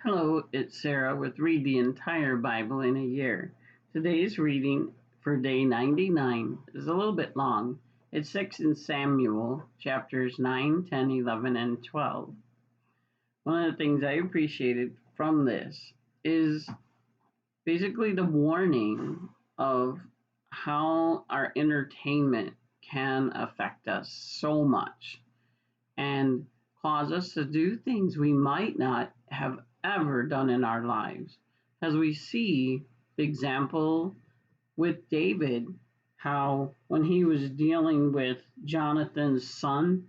Hello, it's Sarah with Read the Entire Bible in a Year. Today's reading for day 99 is a little bit long. It's 2 Samuel, chapters 9, 10, 11, and 12. One of the things I appreciated from this is basically the warning of how our entertainment can affect us so much and cause us to do things we might not have ever done in our lives. As we see the example with David, how when he was dealing with Jonathan's son,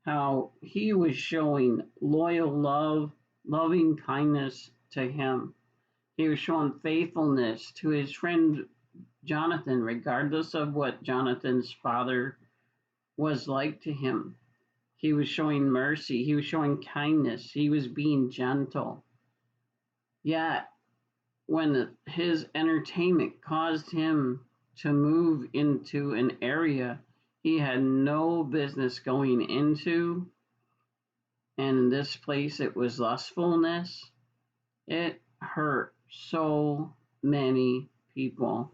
how he was showing loyal love, loving kindness to him. He was showing faithfulness to his friend Jonathan, regardless of what Jonathan's father was like to him. He was showing mercy. He was showing kindness. He was being gentle. Yet, when his entertainment caused him to move into an area he had no business going into, and in this place it was lustfulness, it hurt so many people.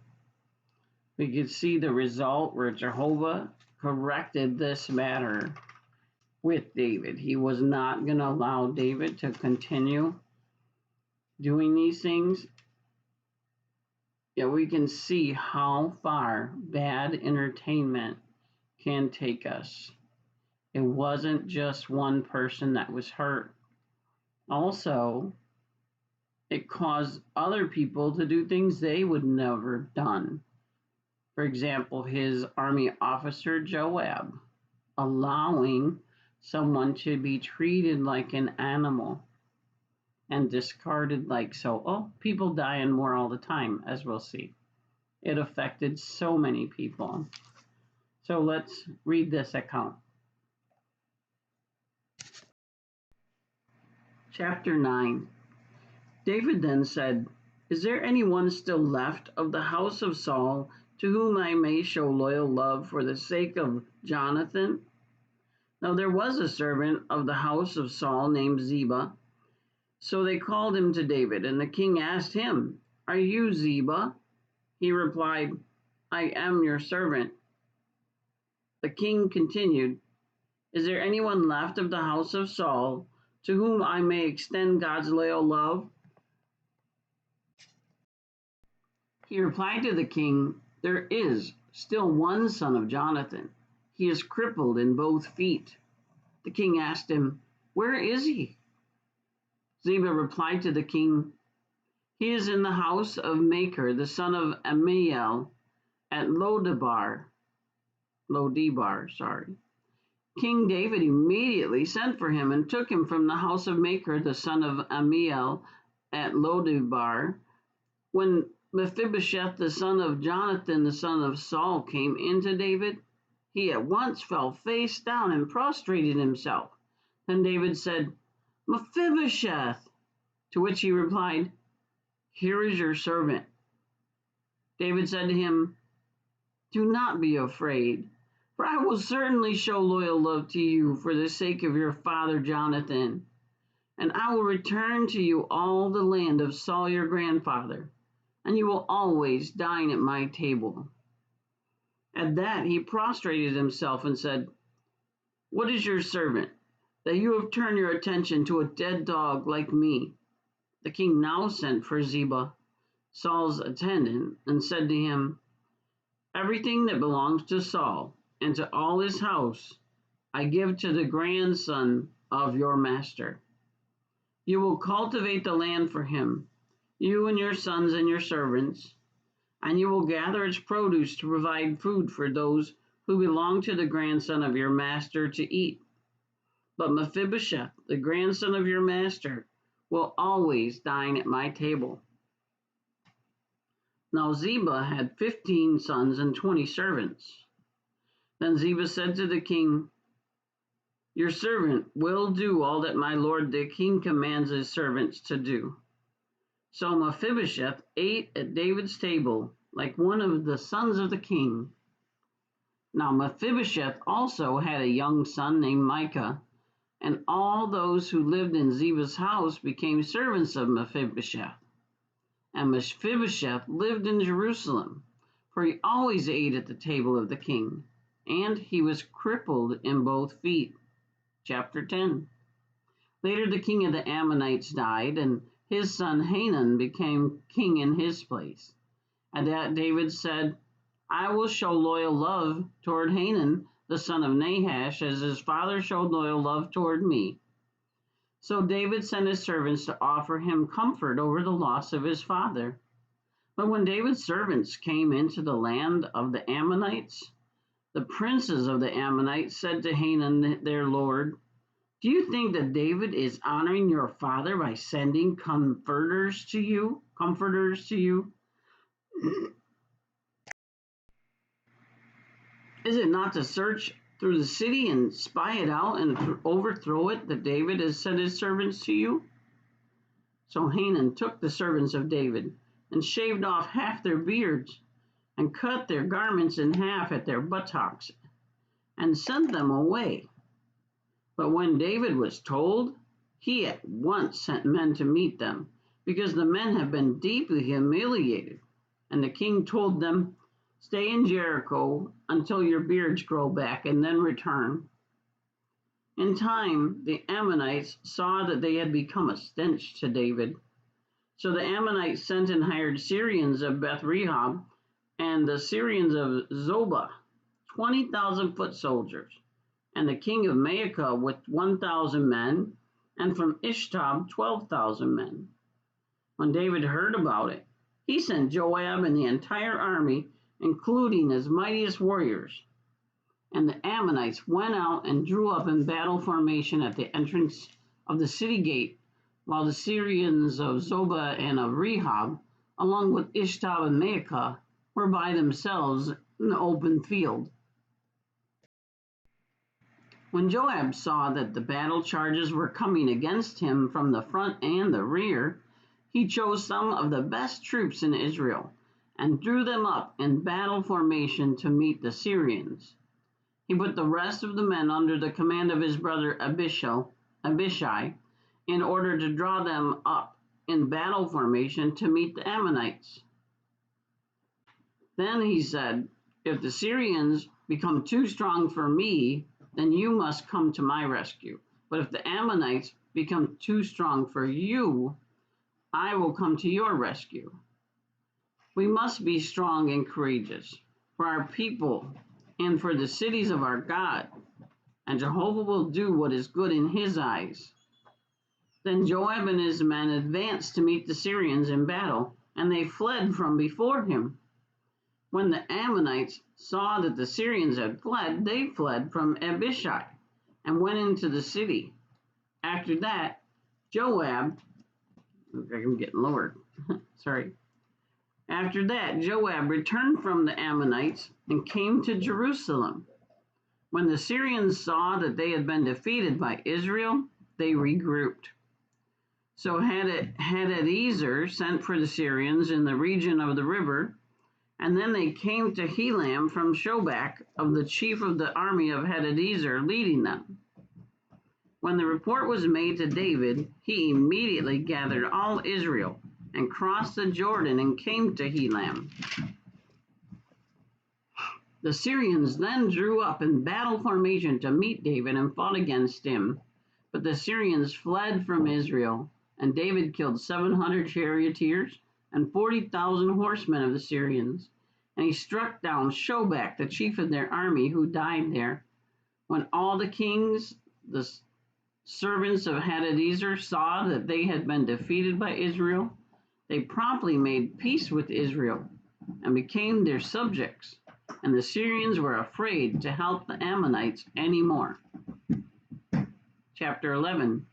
We could see the result where Jehovah corrected this matter with David. He was not going to allow David to continue doing these things. Yet we can see how far bad entertainment can take us. It wasn't just one person that was hurt. Also, it caused other people to do things they would never have done. For example, his army officer Joab, allowing someone to be treated like an animal and discarded like so. Oh, people die in war all the time, as we'll see. It affected so many people. So let's read this account. Chapter 9. David then said, "Is there anyone still left of the house of Saul to whom I may show loyal love for the sake of Jonathan?" Now there was a servant of the house of Saul named Ziba. So they called him to David, and the king asked him, "Are you Ziba?" He replied, "I am your servant." The king continued, "Is there anyone left of the house of Saul to whom I may extend God's loyal love?" He replied to the king, "There is still one son of Jonathan. He is crippled in both feet." The king asked him, "Where is he?" Ziba replied to the king, "He is in the house of Machir, the son of Ammiel, at Lodebar. King David immediately sent for him and took him from the house of Machir, the son of Ammiel, at Lodebar. When Mephibosheth, the son of Jonathan, the son of Saul, came into David, he at once fell face down and prostrated himself. Then David said, "Mephibosheth," to which he replied, "Here is your servant." David said to him, "Do not be afraid, for I will certainly show loyal love to you for the sake of your father Jonathan, and I will return to you all the land of Saul your grandfather, and you will always dine at my table." At that he prostrated himself and said, "What is your servant, that you have turned your attention to a dead dog like me?" The king now sent for Ziba, Saul's attendant, and said to him, "Everything that belongs to Saul and to all his house I give to the grandson of your master. You will cultivate the land for him, you and your sons and your servants, and you will gather its produce to provide food for those who belong to the grandson of your master to eat. But Mephibosheth, the grandson of your master, will always dine at my table." Now Ziba had 15 sons and 20 servants. Then Ziba said to the king, "Your servant will do all that my lord the king commands his servants to do." So Mephibosheth ate at David's table like one of the sons of the king. Now Mephibosheth also had a young son named Micah, And all those who lived in Ziba's house became servants of Mephibosheth. And Mephibosheth lived in Jerusalem, for he always ate at the table of the king, and he was crippled in both feet. Chapter 10. Later the king of the Ammonites died, and his son Hanun became king in his place. At that David said, I will show loyal love toward Hanun, the son of Nahash, as his father showed loyal love toward me. So David sent his servants to offer him comfort over the loss of his father. But when David's servants came into the land of the Ammonites, the princes of the Ammonites said to Hanun their lord, Do you think that David is honoring your father by sending comforters to you? Is it not to search through the city and spy it out and overthrow it that David has sent his servants to you? So Hanun took the servants of David and shaved off half their beards and cut their garments in half at their buttocks and sent them away. But when David was told, he at once sent men to meet them, because the men had been deeply humiliated. And the king told them, Stay in Jericho until your beards grow back, and then return. In time, the Ammonites saw that they had become a stench to David. So the Ammonites sent and hired Syrians of Beth-rehob and the Syrians of Zobah, 20,000 foot soldiers, and the king of Maacah with 1,000 men, and from Ishtab 12,000 men. When David heard about it, he sent Joab and the entire army, including his mightiest warriors. And the Ammonites went out and drew up in battle formation at the entrance of the city gate, while the Syrians of Zobah and of Rehob, along with Ishtab and Maacah, were by themselves in the open field. When Joab saw that the battle charges were coming against him from the front and the rear, he chose some of the best troops in Israel and drew them up in battle formation to meet the Syrians. He put the rest of the men under the command of his brother Abishai in order to draw them up in battle formation to meet the Ammonites. Then he said, If the Syrians become too strong for me, then you must come to my rescue. But if the Ammonites become too strong for you, I will come to your rescue. We must be strong and courageous for our people and for the cities of our God, and Jehovah will do what is good in his eyes. Then Joab and his men advanced to meet the Syrians in battle, and they fled from before him. When the Ammonites saw that the Syrians had fled, they fled from Abishai and went into the city. After that, Joab returned from the Ammonites and came to Jerusalem. When the Syrians saw that they had been defeated by Israel, they regrouped. So Hadadezer sent for the Syrians in the region of the river, and then they came to Helam from Shobak, of the chief of the army of Hadadezer leading them. When the report was made to David, he immediately gathered all Israel and crossed the Jordan and came to Helam. The Syrians then drew up in battle formation to meet David and fought against him. But the Syrians fled from Israel, and David killed 700 charioteers and 40,000 horsemen of the Syrians. And he struck down Shobak, the chief of their army, who died there. When all the kings, the servants of Hadadezer, saw that they had been defeated by Israel, they promptly made peace with Israel and became their subjects. And the Syrians were afraid to help the Ammonites anymore. Chapter 11.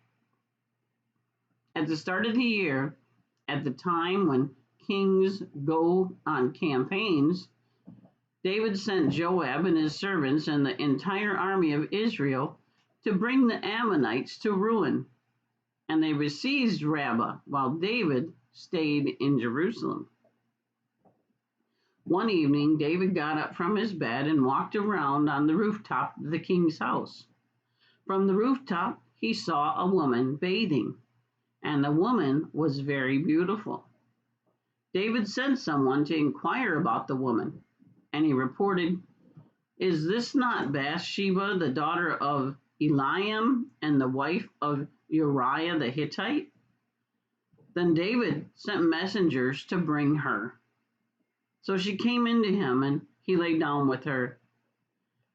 At the start of the year, at the time when kings go on campaigns, David sent Joab and his servants and the entire army of Israel to bring the Ammonites to ruin. And they besieged Rabbah while David stayed in Jerusalem. One evening, David got up from his bed and walked around on the rooftop of the king's house. From the rooftop, he saw a woman bathing, and the woman was very beautiful. David sent someone to inquire about the woman, and he reported, "Is this not Bathsheba, the daughter of Eliam and the wife of Uriah the Hittite?" Then David sent messengers to bring her. So she came in to him, and he lay down with her.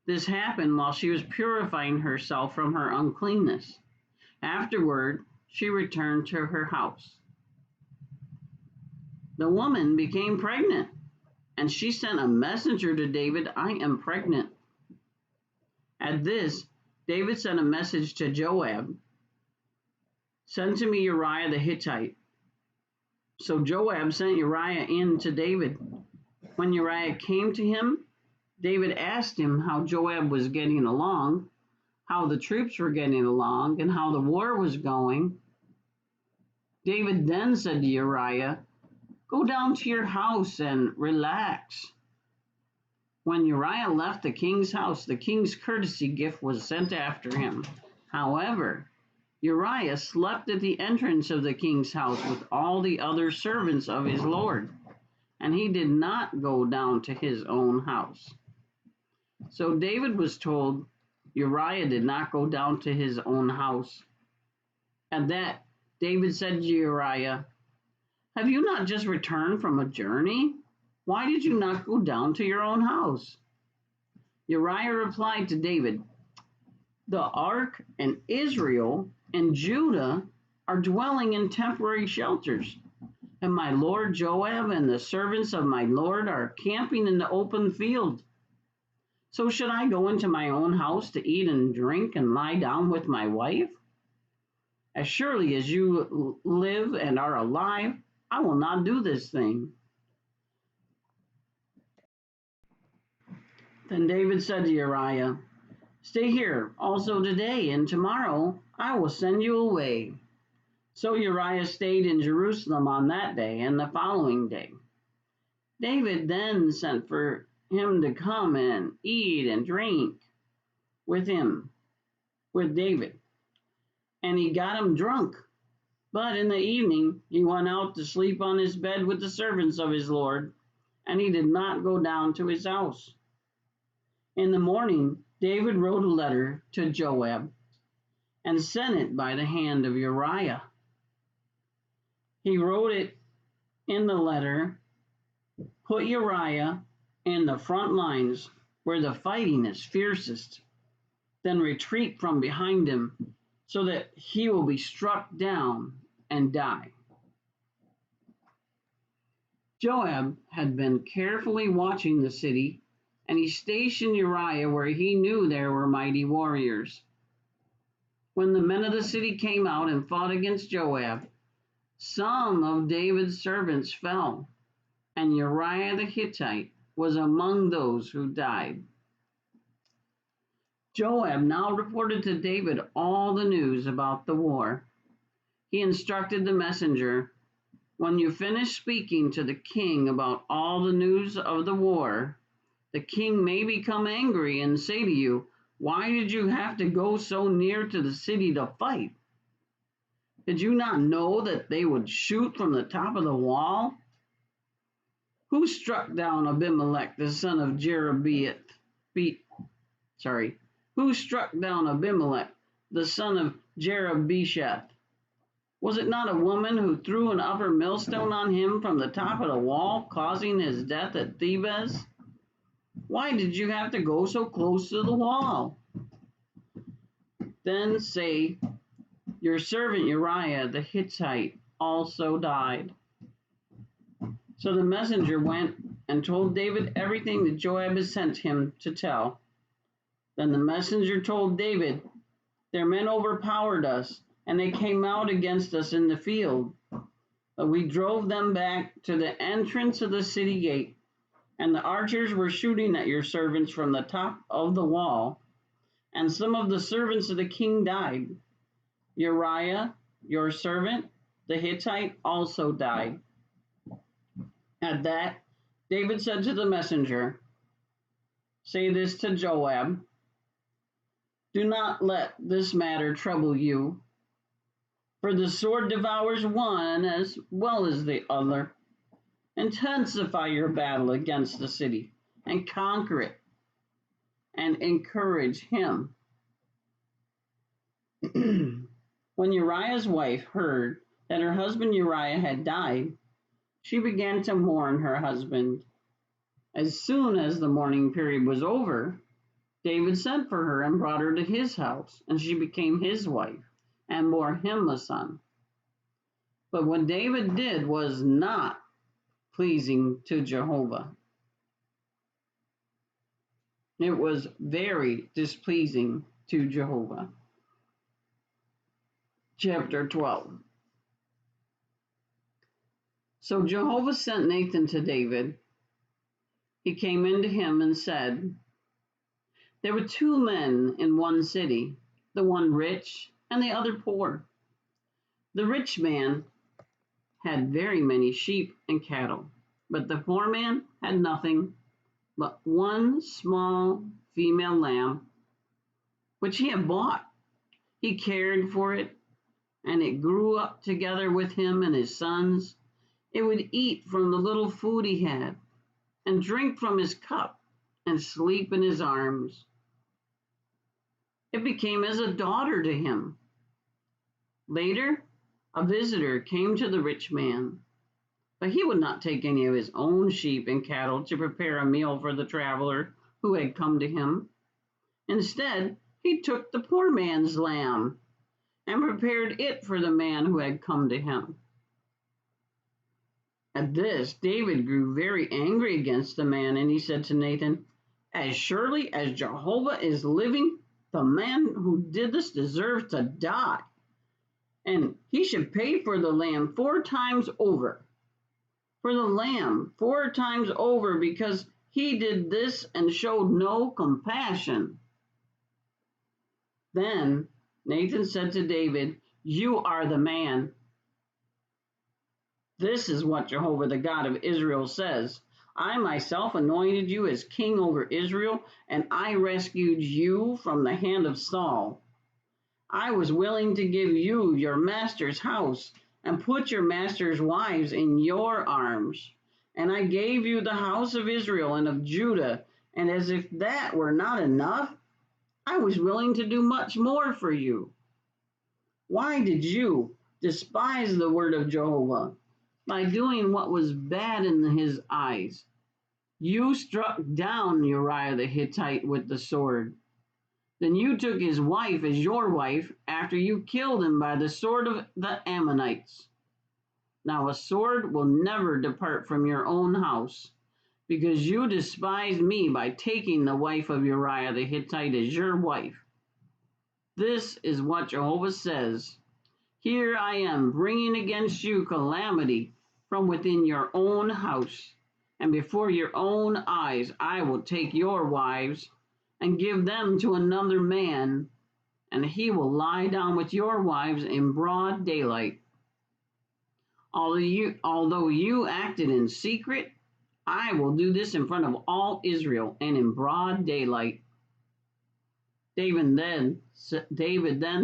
This happened while she was purifying herself from her uncleanness. Afterward, she returned to her house. The woman became pregnant, and she sent a messenger to David, "I am pregnant." At this, David sent a message to Joab, "Send to me Uriah the Hittite." So Joab sent Uriah in to David. When Uriah came to him, David asked him how Joab was getting along, how the troops were getting along, and how the war was going. David then said to Uriah, "Go down to your house and relax." When Uriah left the king's house, the king's courtesy gift was sent after him. However, Uriah slept at the entrance of the king's house with all the other servants of his lord, and he did not go down to his own house. So David was told Uriah did not go down to his own house. At that, David said to Uriah, "Have you not just returned from a journey? Why did you not go down to your own house?" Uriah replied to David, "The ark and Israel and Judah are dwelling in temporary shelters, and my lord Joab and the servants of my lord are camping in the open field. So should I go into my own house to eat and drink and lie down with my wife? As surely as you live and are alive, I will not do this thing." Then David said to Uriah, "Stay here also today, and tomorrow I will send you away." So Uriah stayed in Jerusalem on that day and the following day. David then sent for him to come and eat and drink with David. And he got him drunk. But in the evening, he went out to sleep on his bed with the servants of his lord, and he did not go down to his house. In the morning, David wrote a letter to Joab and sent it by the hand of Uriah. He wrote it in the letter, "Put Uriah in the front lines where the fighting is fiercest, then retreat from behind him so that he will be struck down and die." Joab had been carefully watching the city, and he stationed Uriah where he knew there were mighty warriors. When the men of the city came out and fought against Joab, some of David's servants fell, and Uriah the Hittite was among those who died. Joab now reported to David all the news about the war. He instructed the messenger, "When you finish speaking to the king about all the news of the war, the king may become angry and say to you, 'Why did you have to go so near to the city to fight? Did you not know that they would shoot from the top of the wall? Who struck down Abimelech, the son of Who struck down Abimelech, the son of Jerubbesheth? Was it not a woman who threw an upper millstone on him from the top of the wall, causing his death at Thebez? Why did you have to go so close to the wall?' Then say, 'Your servant Uriah the Hittite also died.'" So the messenger went and told David everything that Joab had sent him to tell. Then the messenger told David, "Their men overpowered us, and they came out against us in the field. But we drove them back to the entrance of the city gate, and the archers were shooting at your servants from the top of the wall, and some of the servants of the king died. Uriah, your servant, the Hittite, also died." At that, David said to the messenger, "Say this to Joab, Do not let this matter trouble you, for the sword devours one as well as the other. Intensify your battle against the city and conquer it and encourage him." When Uriah's wife heard that her husband Uriah had died, she began to mourn her husband. As soon as the mourning period was over, David sent for her and brought her to his house, and she became his wife and bore him a son. But what David did was not pleasing to Jehovah. It was very displeasing to Jehovah. Chapter 12. So Jehovah sent Nathan to David. He came into him and said, "There were two men in one city, the one rich and the other poor. The rich man had very many sheep and cattle, but the poor man had nothing but one small female lamb, which he had bought. He cared for it, and it grew up together with him and his sons. It would eat from the little food he had, and drink from his cup, and sleep in his arms. It became as a daughter to him." Later, a visitor came to the rich man, but he would not take any of his own sheep and cattle to prepare a meal for the traveler who had come to him. Instead, he took the poor man's lamb and prepared it for the man who had come to him. At this, David grew very angry against the man, and he said to Nathan, "As surely as Jehovah is living, the man who did this deserves to die, and he should pay for the lamb 4 times over. For the lamb 4 times over, because he did this and showed no compassion." Then Nathan said to David, "You are the man. This is what Jehovah, the God of Israel, says. I myself anointed you as king over Israel, and I rescued you from the hand of Saul. I was willing to give you your master's house and put your master's wives in your arms. And I gave you the house of Israel and of Judah, and as if that were not enough, I was willing to do much more for you. Why did you despise the word of Jehovah by doing what was bad in his eyes? You struck down Uriah the Hittite with the sword. Then you took his wife as your wife after you killed him by the sword of the Ammonites. Now a sword will never depart from your own house, because you despised me by taking the wife of Uriah the Hittite as your wife. This is what Jehovah says. Here I am bringing against you calamity from within your own house, and before your own eyes I will take your wives and give them to another man, and he will lie down with your wives in broad daylight. Although you acted in secret, I will do this in front of all Israel and in broad daylight." David then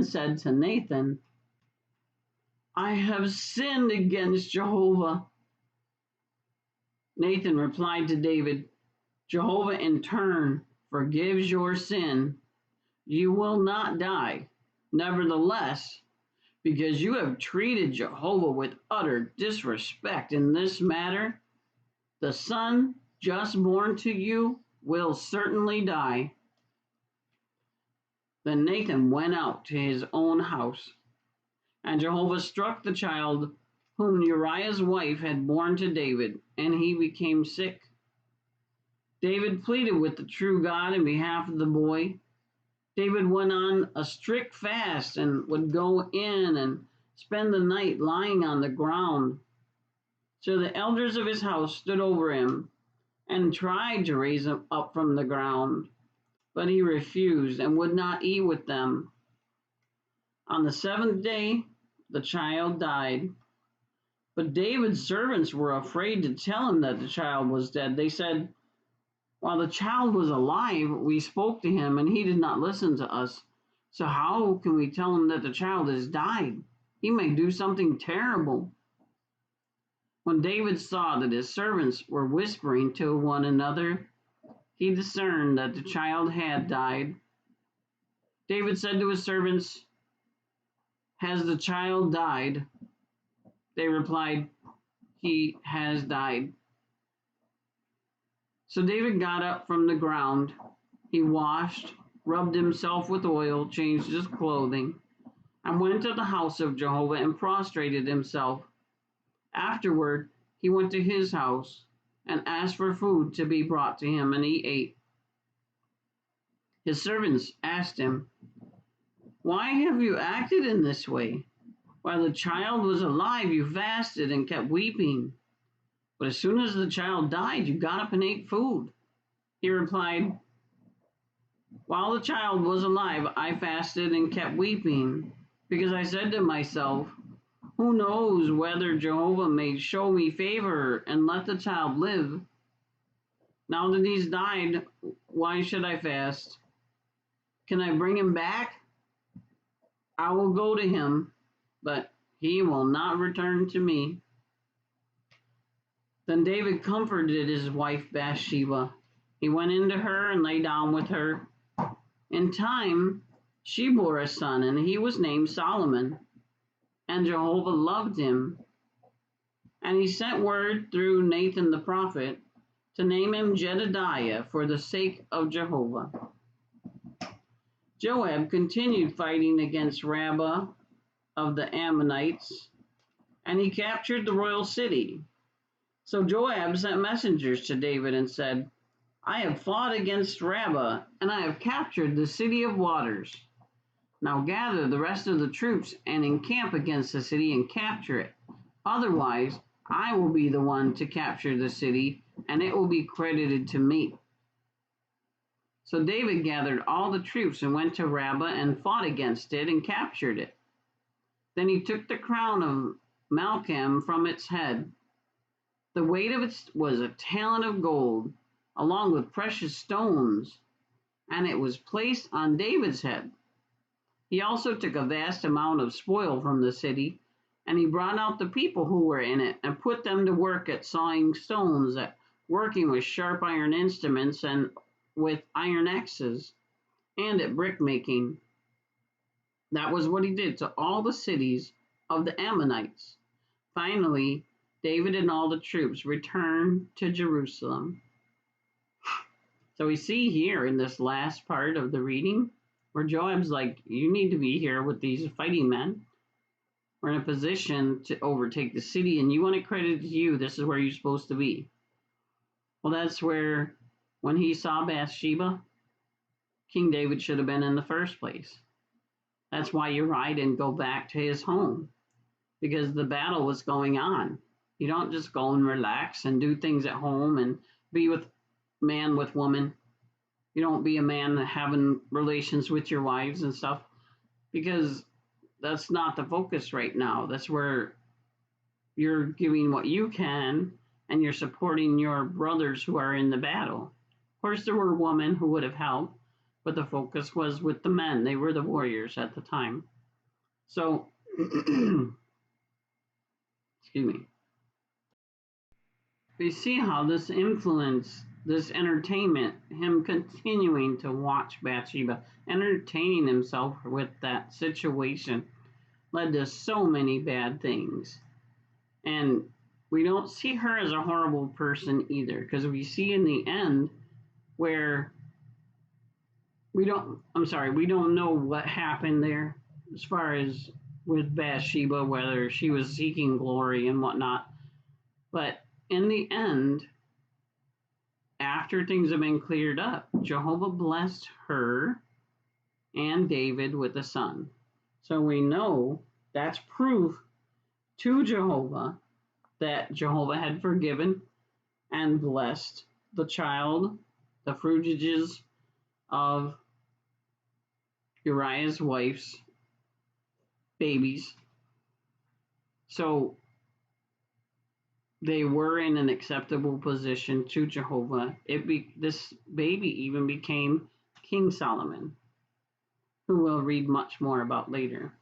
said to Nathan, "I have sinned against Jehovah." Nathan replied to David, "Jehovah in turn forgives your sin. You will not die. Nevertheless, because you have treated Jehovah with utter disrespect in this matter, the son just born to you will certainly die." Then Nathan went out to his own house, and Jehovah struck the child whom Uriah's wife had borne to David, and he became sick. David pleaded with the true God in behalf of the boy. David went on a strict fast and would go in and spend the night lying on the ground. So the elders of his house stood over him and tried to raise him up from the ground, but he refused and would not eat with them. On the 7th day, the child died. But David's servants were afraid to tell him that the child was dead. They said, "While the child was alive, we spoke to him, and he did not listen to us. So how can we tell him that the child has died? He may do something terrible." When David saw that his servants were whispering to one another, he discerned that the child had died. David said to his servants, "Has the child died?" They replied, "He has died." So David got up from the ground. He washed, rubbed himself with oil, changed his clothing, and went to the house of Jehovah and prostrated himself. Afterward, he went to his house and asked for food to be brought to him, and he ate. His servants asked him, "Why have you acted in this way? While the child was alive, you fasted and kept weeping. But as soon as the child died, you got up and ate food." He replied, "While the child was alive, I fasted and kept weeping, because I said to myself, 'Who knows whether Jehovah may show me favor and let the child live?' Now that he's died, why should I fast? Can I bring him back? I will go to him, but he will not return to me." Then David comforted his wife Bathsheba. He went into her and lay down with her. In time, she bore a son, and he was named Solomon. And Jehovah loved him. And he sent word through Nathan the prophet to name him Jedediah for the sake of Jehovah. Joab continued fighting against Rabbah of the Ammonites, and he captured the royal city. So Joab sent messengers to David and said, "I have fought against Rabbah, and I have captured the city of waters. Now gather the rest of the troops and encamp against the city and capture it. Otherwise, I will be the one to capture the city, and it will be credited to me." So David gathered all the troops and went to Rabbah and fought against it and captured it. Then he took the crown of Malcham from its head. The weight of it was a talent of gold, along with precious stones, and it was placed on David's head. He also took a vast amount of spoil from the city, and he brought out the people who were in it and put them to work at sawing stones, at working with sharp iron instruments and with iron axes, and at brick making. That was what he did to all the cities of the Ammonites. Finally, David and all the troops returned to Jerusalem. So we see here in this last part of the reading where Joab's like, "You need to be here with these fighting men. We're in a position to overtake the city, and you want it credited to you. This is where you're supposed to be." Well, that's where, when he saw Bathsheba, King David should have been in the first place. That's why Uriah didn't go back to his home, because the battle was going on. You don't just go and relax and do things at home and be with man with woman. You don't be a man having relations with your wives and stuff, because that's not the focus right now. That's where you're giving what you can and you're supporting your brothers who are in the battle. Of course, there were women who would have helped, but the focus was with the men. They were the warriors at the time. So, excuse me. We see how this influence, this entertainment, him continuing to watch Bathsheba, entertaining himself with that situation, led to so many bad things. And we don't see her as a horrible person either, because we see in the end where we don't know what happened there as far as with Bathsheba, whether she was seeking glory and whatnot. But in the end, after things have been cleared up, Jehovah blessed her and David with a son. So we know that's proof to Jehovah that Jehovah had forgiven and blessed the child, the fruitages of Uriah's wife's babies. So they were in an acceptable position to Jehovah. This baby even became King Solomon. who we'll read much more about later.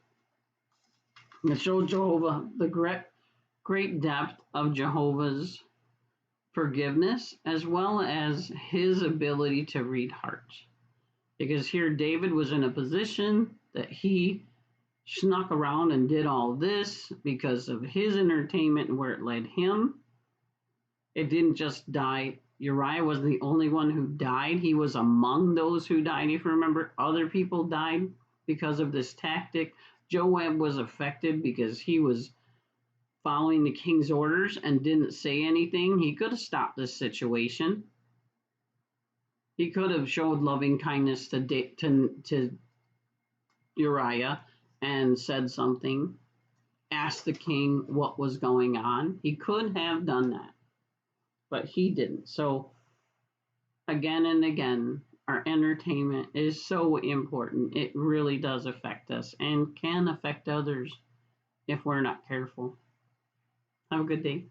It showed Jehovah the great depth of Jehovah's forgiveness as well as his ability to read hearts. Because here David was in a position that he snuck around and did all this because of his entertainment and where it led him. It didn't just die. Uriah was the only one who died. He was among those who died. If you remember, other people died because of this tactic. Joab was affected because he was following the king's orders and didn't say anything. He could have stopped this situation. He could have showed loving kindness to Uriah and said something, asked the king what was going on. He could have done that, but he didn't. So again and again, our entertainment is so important. It really does affect us and can affect others if we're not careful. Have a good day.